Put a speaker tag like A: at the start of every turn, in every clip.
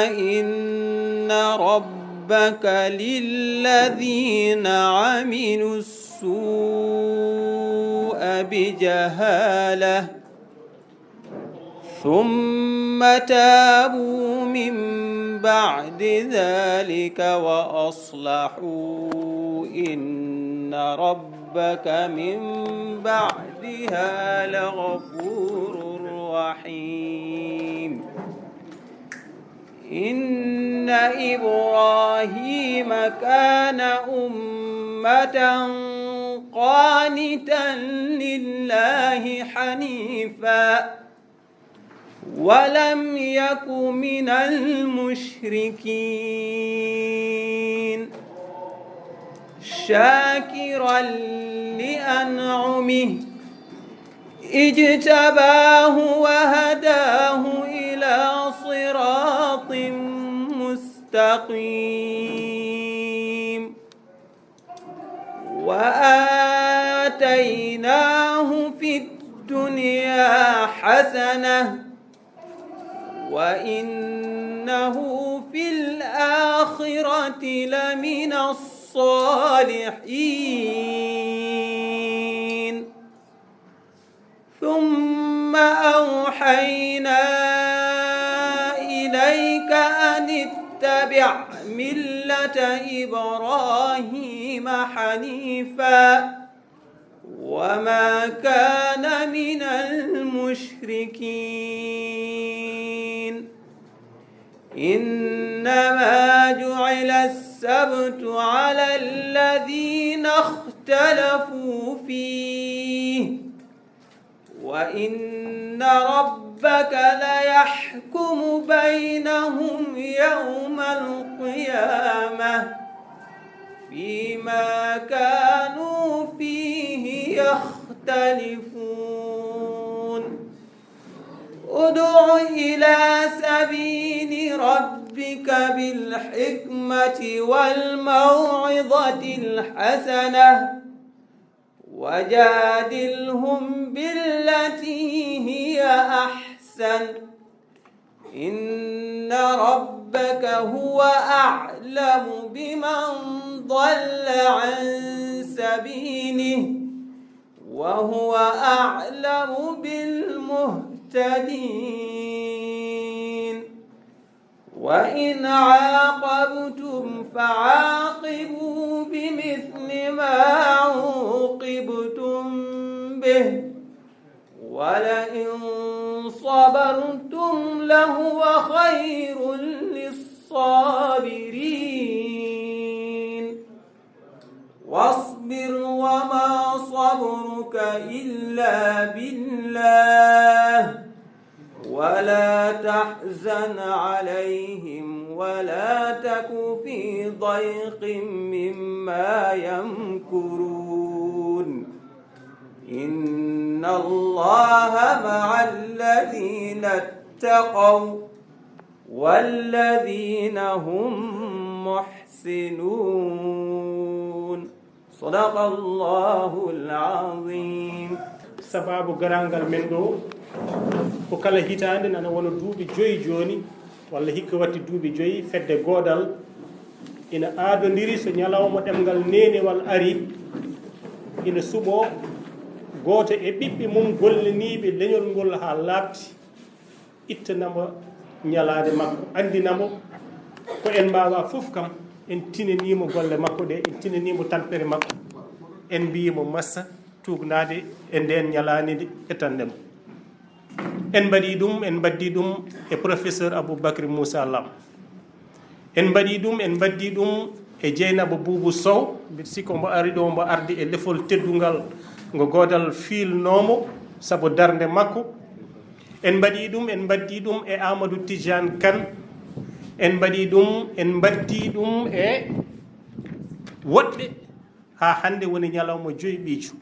A: إن ربك للذين عملوا السوء بجهالة ثم تابوا من بعد ذلك وأصلحوا إن ربك من بعدها لغفور رحيم. إن إبراهيم كان أمة قانتا لله حنيفا ولم يك من المشركين شاكرا لأنعمه اجتباه وهداه إلى صراط مستقيم وآتيناه في الدنيا حسنة وإنه في الآخرة لمن الصالحين. ثم أوحينا إليك أن اتبع ملة إبراهيم حنيفا وما كان من المشركين. إنما جعل السبت على الذين اختلفوا فيه وإن ربك ليحكم بينهم يوم القيامة فيما كانوا فيه يختلفون. ادع إلى سبيل ربك بالحكمة والموعظة الحسنة وجادلهم بالتي هي أحسن إن ربك هو أعلم بمن ضل عن سبيله وهو أعلم بالمهتدين. وإن عاقبتم فعاقبوا بمثل ما عوقبتم به ولئن صبرتم لهو خير للصابرين. واصبر وما صبرك إلا بالله ولا تحزن عليهم ولا تك في ضيق مما يمكرون. إن الله مع الذين اتقوا والذين هم محسنون. صدق الله العظيم.
B: sababu garangal men ɗo ko kala hitande nana wona duuɓi 5 joni walla hikka watti duuɓi 5 fedde Goodal ina aadodiri so ñalawma ɗemgal nenewal ari ina suɓo goto e ɓiɓɓe mum gollaniɓe leñol ngol ha labti ittanamo ñalade makko andinamo ko en mbawa fof kam en tinanimo golle makko ɗe en tinanimo tampere makko en mbiyimo massa tugnade e nden ñalanide ettandemo en mbaɗi ɗum e professeur Aboubacry Moussa Lam en mbaɗi ɗum e Dieynaba Boubou Sow mbiɗa sikko mbo ari ɗo mbo ardi e lefol teddungal ngo Goodal filnomo saabu darde makko en mbaɗi ɗum en mbaddi ɗum e Amadou Tidiane Kane en mbaɗi ɗum en mbaddi ɗum e woɗɓe ha hande woni ñalawma 5 ɓiicu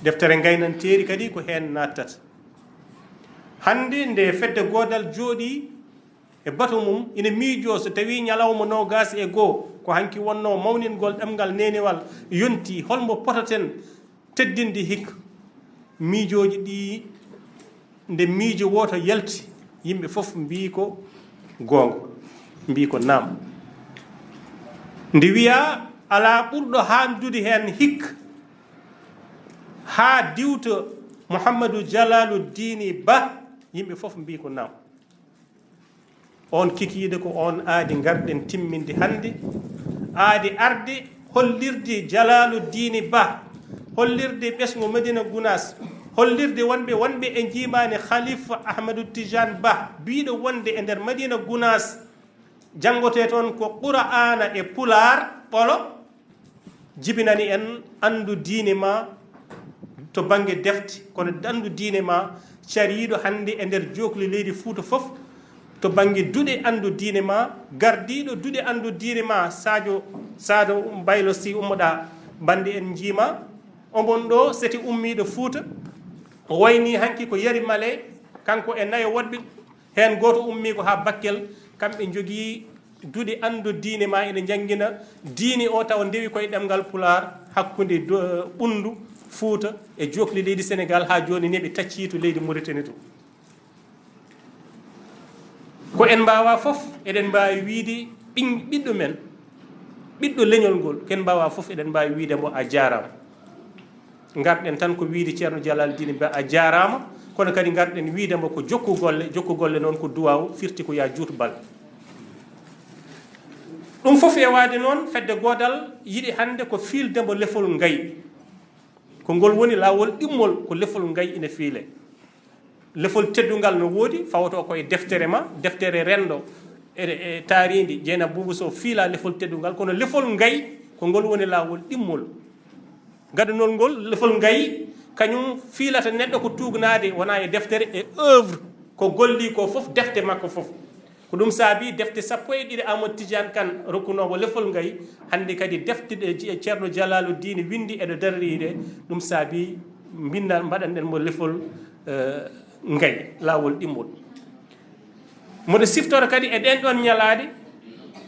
B: deftere gaynanteri kadi ko hen nattata hande nde fedde Goodal jooɗi e bato mum ina miijo so tawi ñalawma 21 ko hanki wonno mawningol ɗemgal nenewal yonti holmo potaten teddinde hikka miijoji ɗi nde miijo woto yalti yimɓe fof mbi ko gonga mbi ko naam nde wiya ala ɓurɗo handude hen hikka ha diwta Mohamadou Jalaalu Diine Ba yimɓe fof mbi ko naam on kikiide ko on aadi garɗen timminde hande aadi arde hollirde Jalaalu Diine Ba hollirde ɓesgo Madiina Gunaas hollirde wonɓe e jimani Khalifa Ahmadou Tidiane Ba biɗo wonde e nder Madiina Gunaas jangote toon ko Qur'ana e Pular ɓolo jibinani en andu diine ma to banggue defte kono andu diine ma cariɗo hande e nder jokli leydi Fouta fof to banggue duɗe andu diine ma gardiɗo duɗe andu diine ma Sadio Baylo si ummoɗa bande en jiima omon ɗo seti ummiɗo Fouta o wayni hanki ko yari male kanko e nayo woɗɓe hen goto ummi ko ha Bakel kamɓe jogui duɗe andu diine ma ene jangguina diine o taw ndewi koye ɗemgal Pular hakkude ɓundu Fouta e jokli leydi Sénégal ha joni neɓe tacci to leydi Mauritanie to ko en mbawa foof eɗen mbawi wiide ɓiɗɗo men ɓiɗɗo leñol ngol ken mbawa foof eɗen mbawi wiide mo a jarama garɗen tan ko wiide ceerno Jalal Diine Ba a jarama kono kadi garɗen wiidemo ko jokku golle noon ko duwaw firti ko ya juutu bal ɗum foof e wade noon fedde Goodal yiɗi hande ko fiildemo lefol ngayi ko ngol woni lawol ɗimmol ko lefol ngayi ina fiile lefol teddungal no woodi fawoto koye deftere ma deftere rendo e taaridi Jeena Boubou Sow fiila lefol teddungal kono lefol ngayi ko ngol woni lawol ɗimmol gadanol ngol lefol ngayi kañum fiilata neɗɗo ko tugnade wona e deftere e œuvre ko golli ko fof defte makko fof ko ɗum saabi defte 12 Amadou Tidiane Kane rokkunomo lefol ngayi hande kadi defte ɗe ceerno Jalaalu Diine windi eɗo daririɗe ɗum saabi binda mbaɗanɗen mo lefol ngayi lawol ɗimmol moɗo siftora kadi e ɗen ɗon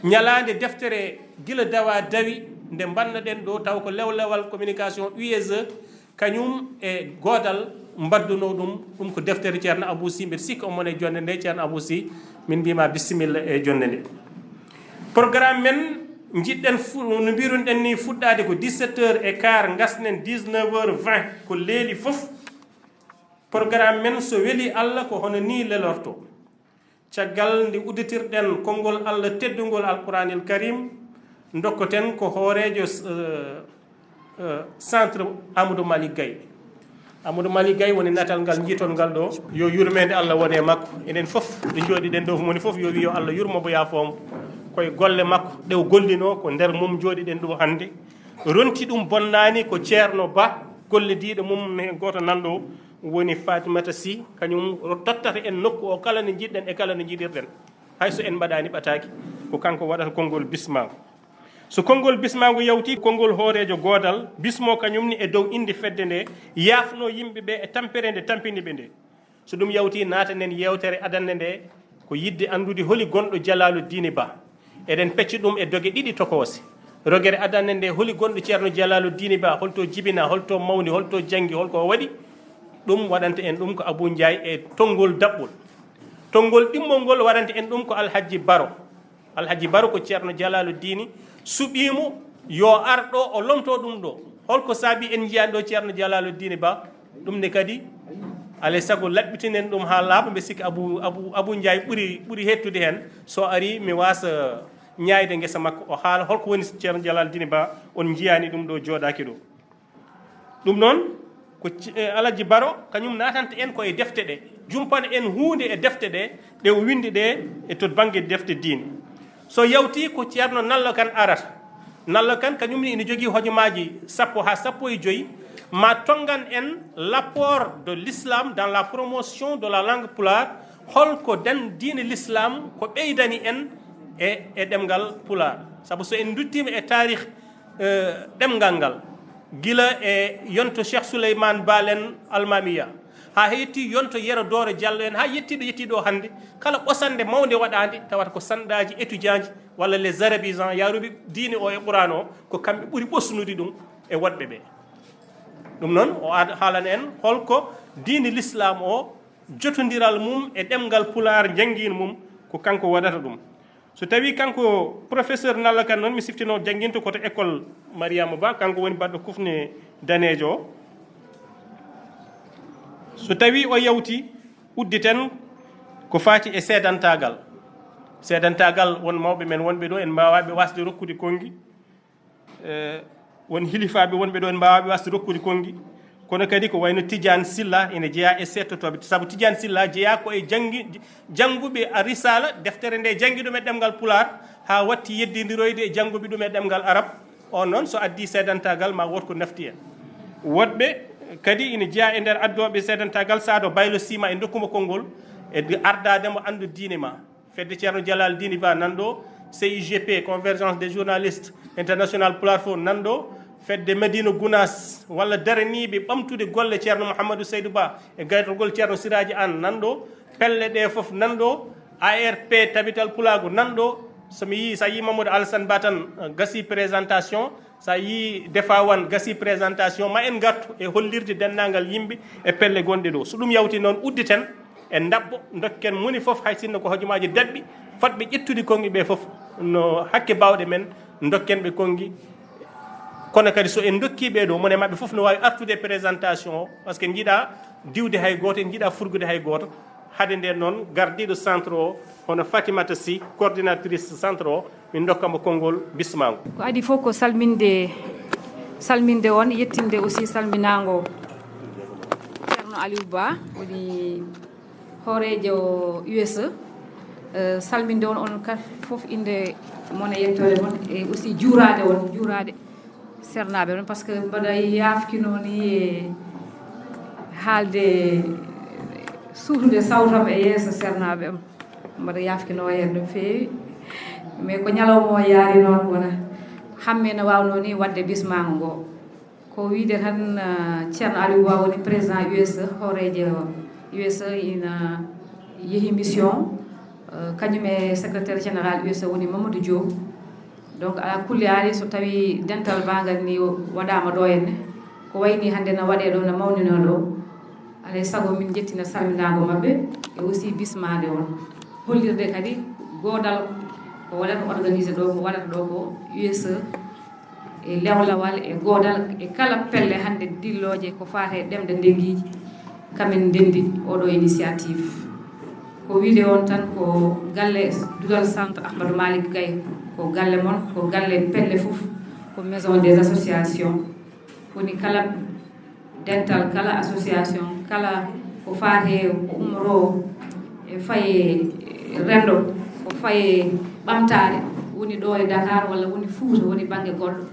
B: ñalade deftere gila dawa dawi nde bannoɗen ɗo taw ko lewlewal communication USE kañum e Goodal mbadduno ɗum ko deftere ceerno Abou Sy mbeɗa sikka omon e jonde nde ceerno Abou Sy min mbima bisimilla e jonde nde programme men jiɗɗen no mbirunɗen ni fuɗɗade ko 17h15 gasnen 19h20 ko leeli foof programme men so weeli Allah ko hono ni lelorto caggal nde udditirɗen konngol Allah teddugol alquranil karim dokkoten ko hoorejo centre Amadou Malick Gaye Amadou Malick Gaye woni natal ngal jiitol ngal ɗo yo yurmede Allah wone makko enen fof ɗo jooɗiɗen ɗo moni fof yo wi yo Allah yurmo bo yafomo koye golle makko ɗe o gollino ko nder mum jooɗiɗen ɗum hannde ronti ɗum bonnani ko ceerno Ba gollediɗo mum ne goto nanɗo woni Fatimata Sy kañum tottata en nokku o kala ne jiɗɗen e kala ne jiɗirɗen hayso en mbaɗani ɓataki ko kanko waɗata konngol bismago so konngol bismago yawti konngol hoorejo Goodal bismo kañumni e dow inde fedde nde yaafno yimɓeɓe e tampere nde tampiniɓe nde so ɗum yawti natanen yewtere adande nde ko yidde andude holi gonɗo Jalaalu Diine Ba eɗen pecci ɗum e doge ɗiɗi tokose rogere adande nde holi gonɗo ceerno Jalaalu Diine Ba holto jibina holto mawni holto janggi holko waɗi ɗum waɗanta en ɗum ko Abou Ndiaye e tonngol daɓɓol tonngol ɗimmol ngol waɗanta en ɗum ko Alhaji Baro ko ceerno Jalaalu Diine suɓimo yo ar ɗo o lomto ɗum ɗo holko saabi en jiyani ɗo ceerno Jalaalu Diine Ba ɗum ne kadi alay saago laɓɓitinen ɗum ha laaɓa mbe sikki Abou Ndiaye ɓuuri hettude hen so ari mi wasa ñaayde guesa makko o haala holko woni ceerno Jalaalu Diine Ba on jiyani ɗum ɗo jooɗaki ɗo ɗum noon ko Alaji Baro kañum natanta en koye defte ɗe jumpana en hunde e defte ɗe ɗe o windi ɗe e to banggue defte diine so yawti ko ceerno Nallo Kane arata Nallo Kane kañumni ene jogui hojomaji 10 ha 15 ma tongan en l'apport de l'islam dans la promotion de la langue pulaar holko den diine l'islam ko ɓeydani en e ɗemgal pulaar sabu so en duttima e tarikh ɗemgal ngal gila e yonto cheikh souleymane balen almamiya ha hetti yonto yero doore diallo en ha yettiɗo hannde kala ɓosande mawde waɗande tawata ko sanɗaji étudiant ji walla les arabisans yaruɓe diine o e qouran o ko kamɓe ɓuuri ɓosnude ɗum e woɗɓe ɓe ɗum noon o haalana en holko diine l'islam o jotodiral mum e ɗemgal pulaar jangguino mum ko kanko waɗata ɗum so tawi kanko professeur Nalla Kane noon mi siftino jangguinto koto école Mariama Ba kanko woni baɗɗo kufne danejo o so tawi o yawti udditen ko faati e seedantagal won mawɓe men wonɓe ɗo en mbawaɓe wasde rokkude kongi won hilifaɓe wonɓe ɗo en mbawaɓe wasde rokkude kongi kono kadi ko wayno Tidiane Silla ene jeeya e settotoɓe saabu Tidiane Silla jeeya ko e jangguɓe a risala deftere nde jangui ɗum e ɗemgal pulaar ha watti yeddidiroyde e jangguɓe ɗum e ɗemgal arab on noon so addi seedantagal ma wot ko nafti en woɗɓe kadi ina jeeya e nder addoɓe seedantagal saado baylo sima e dokkuma konngol e ardademo andu diine ma fedde ceerno Jalal Dini Ba nanɗo CIGP convergence des journalistes international pulaar fo nanɗo fedde Madiina Gunaas walla daraniɓe ɓamtude golle ceerno Mohamadou Seydou Ba e gaytogol ceerno Siraji An nanɗo pelle ɗe foof nanɗo ARP tabital pulaago nanɗo somi yi sa yi Mamadou Alassane Ba tan gasi présentation sa yi Defawan gasi présentation ma en gartu e hollirde dendagal yimɓe e pelle gonɗe ɗo so ɗum yawti noon udditen e dabbo dokken moni foof hay sinno ko hojomaji daɗɓi fotɓe ƴettude kongi ɓe foof no hakke bawɗe men dokken ɓe kongi kono kadi so en dokkiɓe ɗo mone mabɓe foof no wawi artude présentation o par ce que jiiɗa diwde hay goto en jiiɗa furgude hay goto hade nden noon gardiɗo centre o hono Fatimata Sy coordinatrice centre o min dokkamo konngol bismago
C: ko adi fof ko salminde on yettinde aussi salminago ceerno Aliou Ba woni hoorejo USE salminde on kat fof inde mon e yettode mon e aussi juurade sernaɓe on par ce que mbaɗa yafkino ni e haalde suhlude sawtam e yeeso sernaɓe am mbaɗa yafkino hen no feewi mais ko ñalawma o yaari noon wona hamme no wawno ni wadde bismago ngo ko wiide tan ceerno Aliou Ba woni président USE hoorejo USE ina yeehi mission kañum e secrétaire général USE woni Mamadou Diop donc ala kulli ali so tawi dental bangal ni waɗama ɗo henne ko wayni hande no waɗe ɗo no mawnino ɗo alay saago min jettina salminago mabɓe e aussi bismade on hollirde kadi godal ko waɗata organisé ɗo ko waɗata ɗo ko USE e lewlawal e godal e kala pelle hande dilloje ko fate ɗemde ndenguiji kamen ndendi oɗo initiative ko wiide on tan ko galle dugal centre Ahmadou Malick Gaye ko galle mon ko galle pelle fof ko maison des associations woni kala dental kala association kala ko faate ko umro e faye rendo ko faye ɓamtare woni ɗo e Dakar walla woni Fouta woni banggue goɗɗo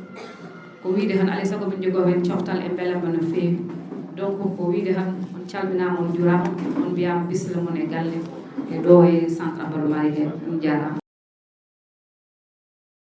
C: ko wiide tan alay saago min jogo hen coftal e beelama no feewi donc ko wiide tan on calminama on juurama on mbiyama bisla mon e galle e ɗo e centre Ahmadou Malick ɗum jarama